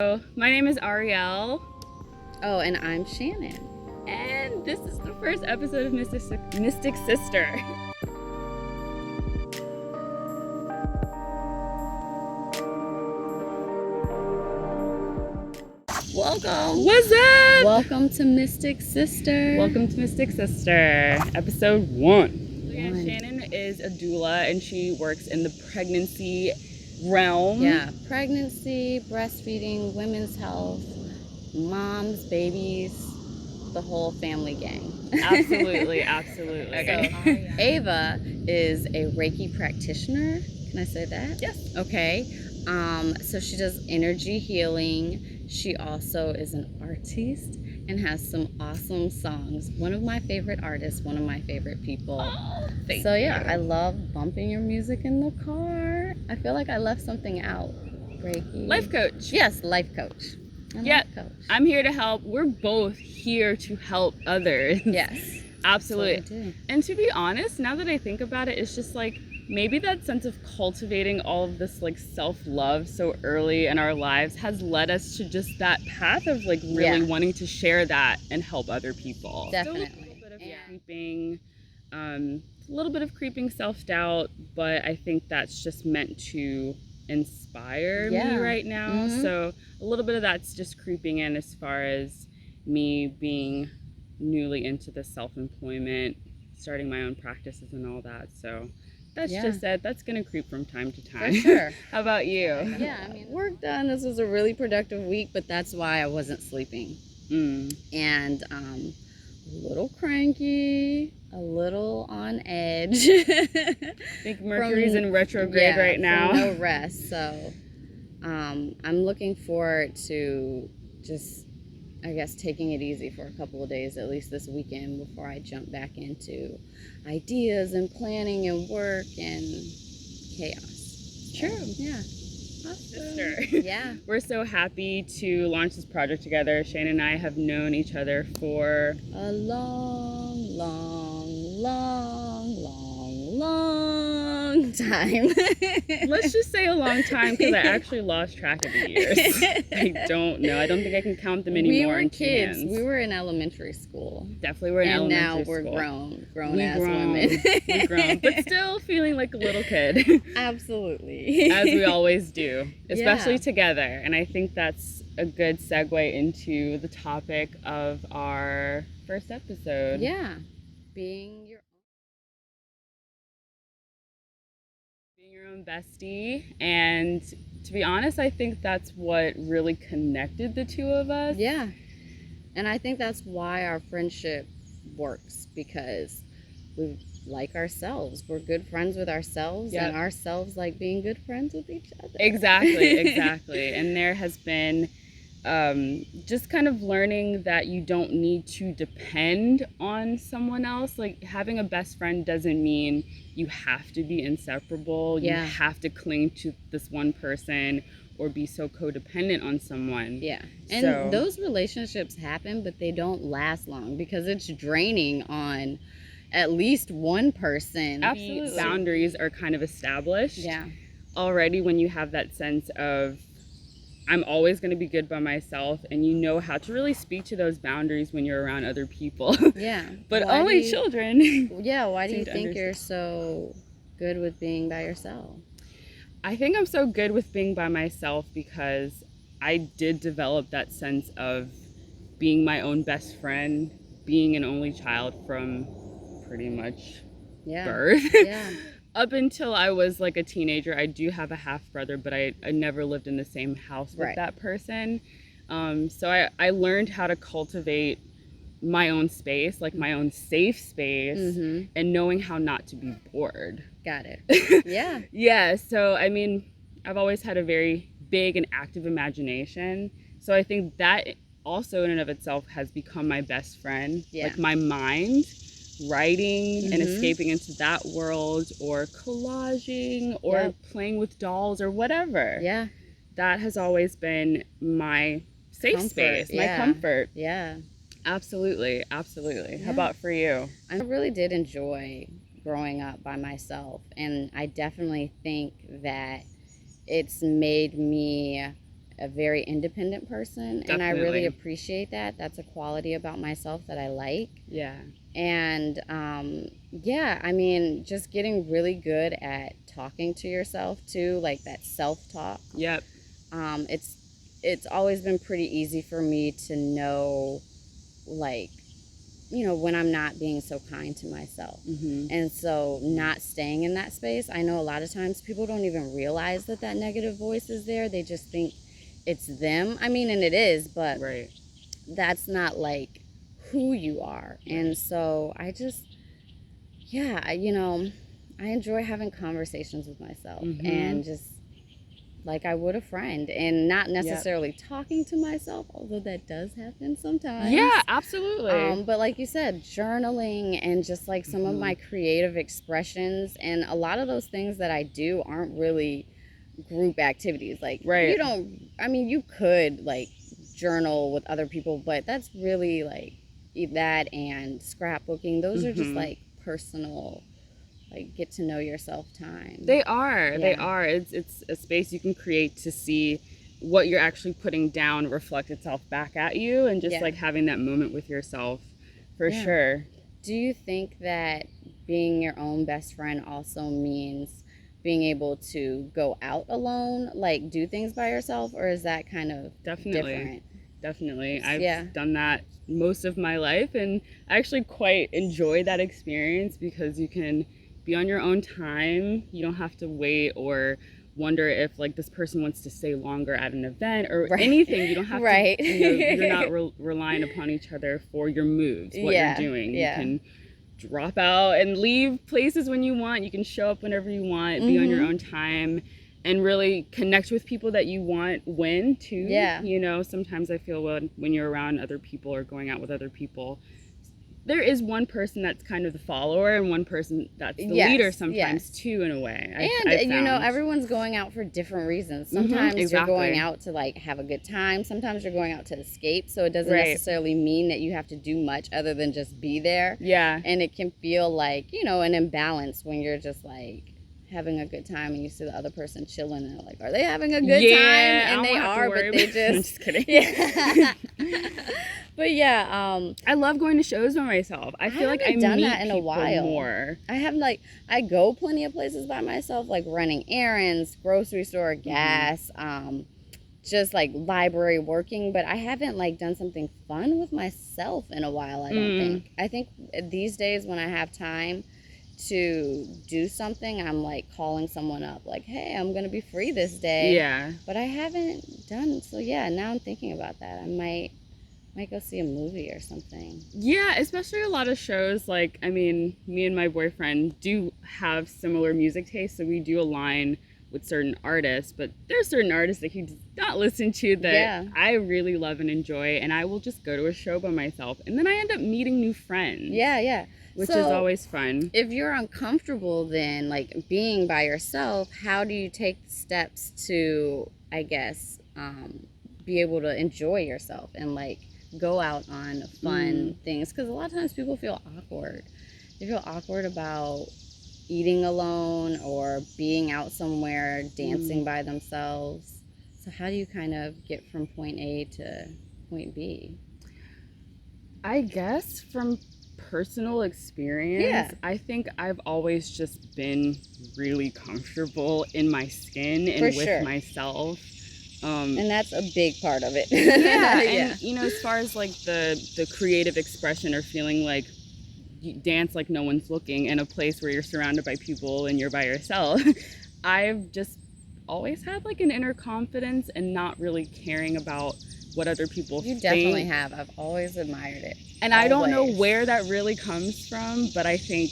So, my name is Ariel. Oh, and I'm Shannon. And this is the first episode of Mystic Sister. Welcome. What's up? Welcome to Mystic Sister. Welcome to Mystic Sister, episode 1. So yeah, Shannon is a doula and she works in the pregnancy realm. Yeah, pregnancy, breastfeeding, women's health, moms, babies, the whole family gang. Absolutely, absolutely. Okay. So, Ava is a Reiki practitioner. Can I say that? Yes. Okay. So she does energy healing. She also is an artist and has some awesome songs. One of my favorite artists, one of my favorite people. Oh, thank So yeah, you. I love bumping your music in the car. I feel like I left something out. Reiki. Life coach. Yes, life coach. Yeah, life coach. I'm here to help. We're both here to help others. Yes. Absolutely. And to be honest, now that I think about it, it's just like maybe that sense of cultivating all of this like self-love so early in our lives has led us to just that path of like really wanting to share that and help other people. Definitely. Still a little bit of creeping self-doubt, but I think that's just meant to inspire me right now. So a little bit of that's just creeping in as far as me being newly into the self-employment, starting my own practices and all that. So that's just it. That's gonna creep from time to time. For sure. How about you? Yeah, I mean, work done. This was a really productive week, but that's why I wasn't sleeping. And a little cranky, a little on edge. I think Mercury's in retrograde right now. No rest. So I'm looking forward to just, I guess, taking it easy for a couple of days, at least this weekend, before I jump back into ideas and planning and work and chaos. True. Yeah. Sister. Yeah. We're so happy to launch this project together. Shane and I have known each other for a long time. Let's just say a long time, because I actually lost track of the years. I don't know. I don't think I can count them anymore. We were kids. We were in elementary school. Definitely were in elementary school. And now we're grown as women. We've grown, but still feeling like a little kid. Absolutely. As we always do, especially together. And I think that's a good segue into the topic of our first episode. Yeah. Being your own bestie. And to be honest, I think that's what really connected the two of us. Yeah. And I think that's why our friendship works, because we like ourselves. We're good friends with ourselves, and ourselves like being good friends with each other. Exactly. And there has been just kind of learning that you don't need to depend on someone else. Like, having a best friend doesn't mean you have to be inseparable. You have to cling to this one person or be so codependent on someone. Yeah. And those relationships happen, but they don't last long because it's draining on at least one person. Absolutely. Boundaries are kind of established already when you have that sense of, I'm always going to be good by myself, and you know how to really speak to those boundaries when you're around other people. Yeah. But only children. Yeah, why do you think you're so good with being by yourself? I think I'm so good with being by myself because I did develop that sense of being my own best friend, being an only child from pretty much birth. Yeah. Up until I was like a teenager. I do have a half brother, but I never lived in the same house with that person. So I learned how to cultivate my own space, like my own safe space, and knowing how not to be bored. Got it. Yeah. Yeah. So, I mean, I've always had a very big and active imagination. So I think that also in and of itself has become my best friend. Yeah. Like my mind, writing and escaping into that world, or collaging, or playing with dolls or whatever. Yeah. That has always been my safe space, my comfort. Yeah. Absolutely. Yeah. How about for you? I really did enjoy growing up by myself, and I definitely think that it's made me a very independent person. Definitely. And I really appreciate that. That's a quality about myself that I like. Yeah. And yeah, I mean, just getting really good at talking to yourself too, like that self-talk. Yep. It's always been pretty easy for me to know, like, you know, when I'm not being so kind to myself. And so not staying in that space, I know a lot of times people don't even realize that that negative voice is there. They just think it's them. I mean, and it is, but Right. that's not like who you are. And so I just, yeah, you know, I enjoy having conversations with myself and just like I would a friend, and not necessarily talking to myself, although that does happen sometimes. Yeah, absolutely. But like you said, journaling and just like some of my creative expressions, and a lot of those things that I do aren't really group activities. Like, you don't, I mean, you could like journal with other people, but that's really like that and scrapbooking. Those are just like personal, like get to know yourself time. They are. It's a space you can create to see what you're actually putting down reflect itself back at you, and just like having that moment with yourself, for sure. Do you think that being your own best friend also means being able to go out alone, like do things by yourself, or is that kind of different? Definitely. I've done that most of my life, and I actually quite enjoy that experience because you can be on your own time. You don't have to wait or wonder if like this person wants to stay longer at an event or anything. You don't have to, you know, you're not relying upon each other for your moves, what you're doing. You can drop out and leave places when you want. You can show up whenever you want, be on your own time, and really connect with people that you want when too. You know, sometimes I feel when you're around other people or going out with other people, there is one person that's kind of the follower and one person that's the leader sometimes too, in a way. And you know, everyone's going out for different reasons. Sometimes you're going out to like have a good time. Sometimes you're going out to escape. So it doesn't necessarily mean that you have to do much other than just be there. And it can feel like, you know, an imbalance when you're just like having a good time and you see the other person chilling and like, are they having a good time? And they are, but they just I'm just kidding. But yeah, I love going to shows by myself. I feel like I done meet that in a people while. more. I have like, I go plenty of places by myself, like running errands, grocery store, gas, just like library working, but I haven't like done something fun with myself in a while, I don't think. I think these days when I have time to do something, I'm like calling someone up like, hey, I'm gonna be free this day. But I haven't done, so yeah, now I'm thinking about that. I might go see a movie or something. Especially a lot of shows, like, I mean, me and my boyfriend do have similar music tastes, so we do align with certain artists, but there's certain artists that he does not listen to that I really love and enjoy, and I will just go to a show by myself, and then I end up meeting new friends. Which is always fun. If you're uncomfortable then, like, being by yourself, how do you take steps to, I guess, be able to enjoy yourself and, like, go out on fun things? Because a lot of times people feel awkward. They feel awkward about eating alone or being out somewhere, dancing by themselves. So how do you kind of get from point A to point B? I guess from personal experience, I think I've always just been really comfortable in my skin and with myself. And that's a big part of it. And you know, as far as like the creative expression or feeling like you dance like no one's looking in a place where you're surrounded by people and you're by yourself, I've just always had like an inner confidence and not really caring about what other people think. You definitely have. I've always admired it. And I don't know where that really comes from, but I think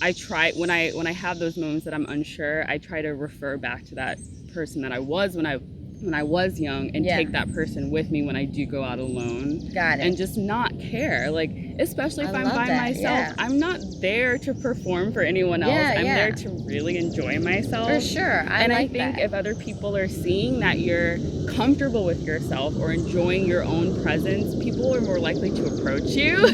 I try, when I have those moments that I'm unsure, I try to refer back to that person that I was when I was young and take that person with me when I do go out alone. And just not care. Like, especially if I'm by myself, I'm not there to perform for anyone else. I'm there to really enjoy myself. For sure. I think if other people are seeing that you're comfortable with yourself or enjoying your own presence, people are more likely to approach you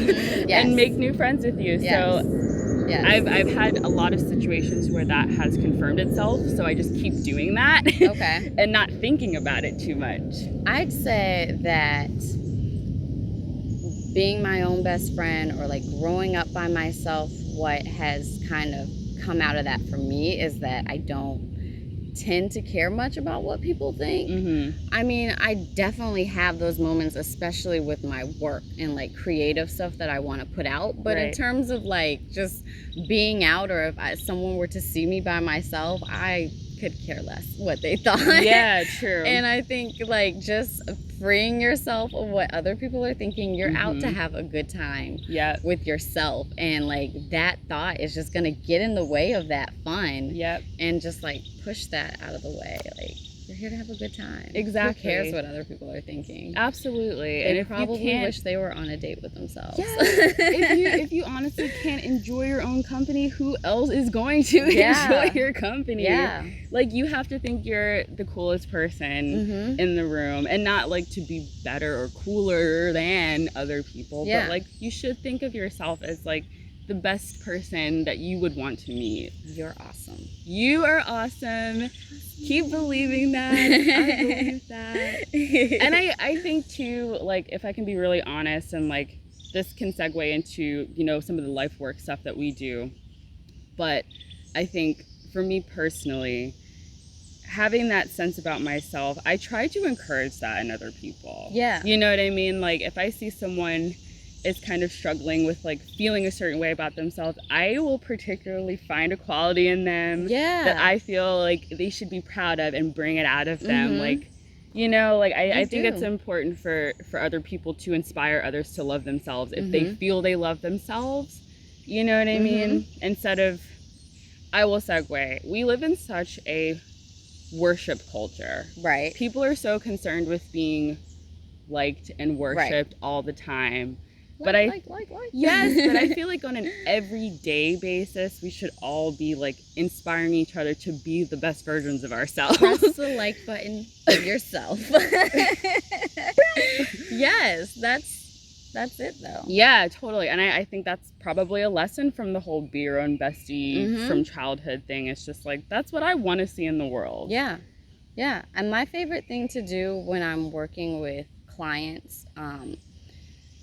and make new friends with you. So Yes. I've had a lot of situations where that has confirmed itself, so I just keep doing that. Okay. And not thinking about it too much. I'd say that being my own best friend, or like growing up by myself, what has kind of come out of that for me is that I don't tend to care much about what people think. I mean, I definitely have those moments, especially with my work and like creative stuff that I want to put out. But in terms of like just being out, or if someone were to see me by myself, I could care less what they thought. Yeah, true. And I think like just freeing yourself of what other people are thinking. You're out to have a good time with yourself, and like that thought is just gonna get in the way of that fun. And just like push that out of the way. Like, you're here to have a good time. Exactly. Who cares what other people are thinking? Absolutely. They and probably wish they were on a date with themselves. If you honestly can't enjoy your own company, who else is going to enjoy your company? Like, you have to think you're the coolest person in the room, and not like to be better or cooler than other people, but like you should think of yourself as like the best person that you would want to meet. You're awesome. You are awesome. Keep believing that. I believe that. And I think too, like, if I can be really honest, and like this can segue into, you know, some of the life work stuff that we do, but I think for me personally, having that sense about myself, I try to encourage that in other people. You know what I mean? Like, if I see someone is kind of struggling with like feeling a certain way about themselves, I will particularly find a quality in them that I feel like they should be proud of, and bring it out of them. Like, you know, like I think it's important for other people to inspire others to love themselves if they feel they love themselves. You know what I mean? Instead of, I will segue, we live in such a worship culture. People are so concerned with being liked and worshipped all the time. But yes, but I feel like on an everyday basis, we should all be like inspiring each other to be the best versions of ourselves. Press the like button of yourself. Yes, that's it though. Yeah, totally. And I think that's probably a lesson from the whole be your own bestie from childhood thing. It's just like, that's what I want to see in the world. Yeah. And my favorite thing to do when I'm working with clients,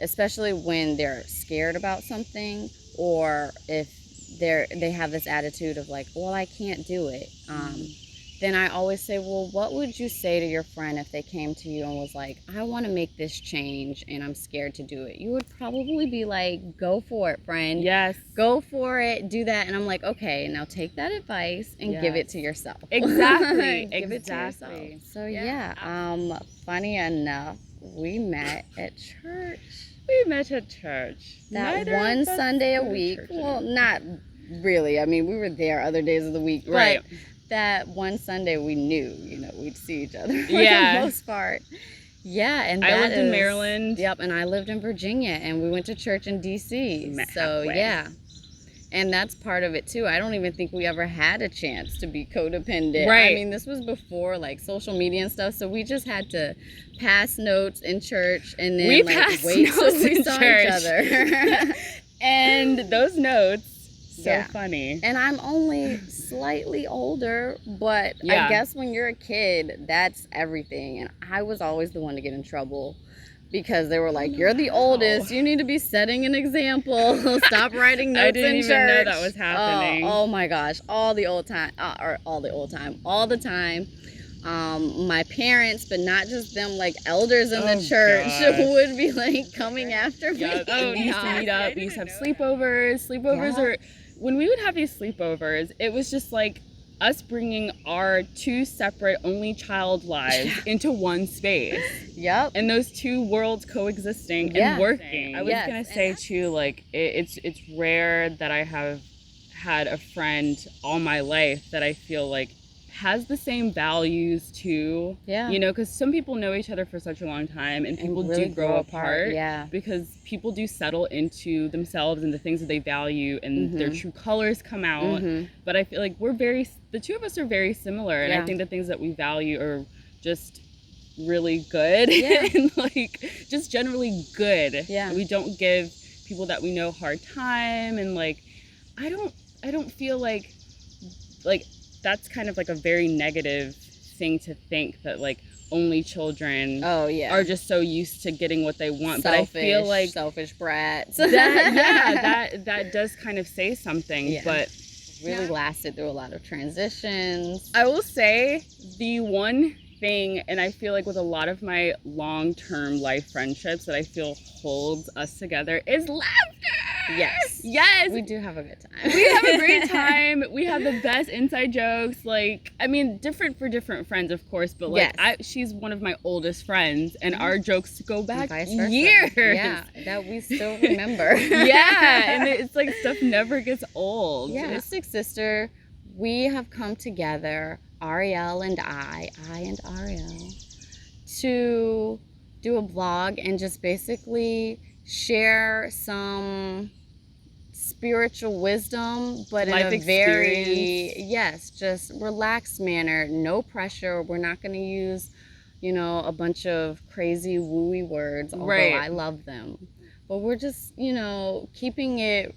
especially when they're scared about something, or if they have this attitude of like, well, I can't do it, then I always say, well, what would you say to your friend if they came to you and was like, I want to make this change and I'm scared to do it? You would probably be like, go for it, friend. Yes. Go for it. Do that. And I'm like, okay, now take that advice and give it to yourself. Exactly. Give it to yourself. So funny enough, we met at church. That one Sunday a week. Well, not really. I mean, we were there other days of the week. But that one Sunday we knew, you know, we'd see each other for the most part. And I lived in Maryland. And I lived in Virginia, and we went to church in DC. So and that's part of it too. I don't even think we ever had a chance to be codependent. I mean, this was before like social media and stuff, so we just had to pass notes in church, and then wait till we saw each other. And those notes, so funny. And I'm only slightly older, but I guess when you're a kid, that's everything. And I was always the one to get in trouble, because they were like, you're the oldest, you need to be setting an example. Stop writing notes in church. I didn't even know that was happening. Oh my gosh, all the time. My parents, but not just them, like elders in the church would be like coming after me. We used to meet up, we used to have sleepovers are, when we would have these sleepovers, it was just like us bringing our two separate only child lives into one space. And those two worlds coexisting and working. I was gonna say too, like it's rare that I have had a friend all my life that I feel like has the same values too. You know, because some people know each other for such a long time, and people really do grow apart. Because people do settle into themselves and the things that they value, and their true colors come out. But I feel like the two of us are very similar, and I think the things that we value are just really good and like just generally good. We don't give people that we know hard time, and like, I don't feel like that's kind of like a very negative thing to think, that like only children Oh yeah. are just so used to getting what they want. Selfish, but I feel like selfish brats. that does kind of say something. Yeah. But really lasted through a lot of transitions. I will say the one thing, and I feel like with a lot of my long-term life friendships that I feel holds us together, is laughter. Yes. We do have a good time. We have a great time. We have the best inside jokes. Like, I mean, different for different friends, of course, but like, she's one of my oldest friends, and our jokes go back years. Yeah, that we still remember. Yeah, and it's like stuff never gets old. Yeah, Mystic Sister, we have come together, Ariel and I and Ariel, to do a blog and just basically share some spiritual wisdom, but life in a very just relaxed manner. No pressure. We're not going to use, you know, a bunch of crazy wooey words, although I love them. But we're just, you know, keeping it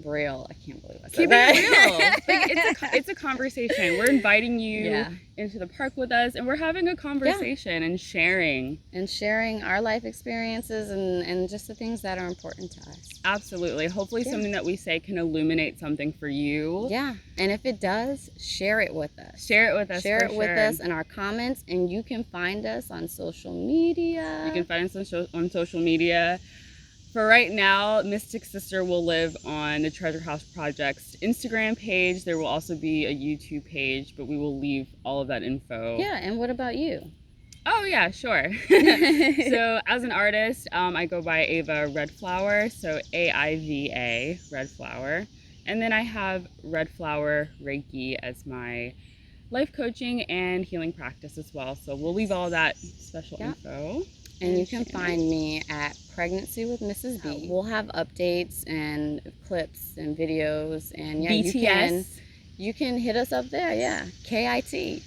real. I can't believe I said that. Keeping it real. Like, it's a conversation. We're inviting you into the park with us, and we're having a conversation and sharing our life experiences and just the things that are important to us. Absolutely. Hopefully something that we say can illuminate something for you. Yeah. And if it does, share it with us. Share it with us. Share it with us in our comments, and you can find us on social media. You can find us on social media. For right now, Mystic Sister will live on the Treasurhouse Projects Instagram page. There will also be a YouTube page, but we will leave all of that info. Yeah, and what about you? Oh yeah, sure. So as an artist, I go by Ava Redflower, so AIVA, Redflower. And then I have Redflower Reiki as my life coaching and healing practice as well. So we'll leave all that special info. And you can find me at Pregnancy with Mrs. B. We'll have updates and clips and videos, and BTS. You can hit us up there. KIT.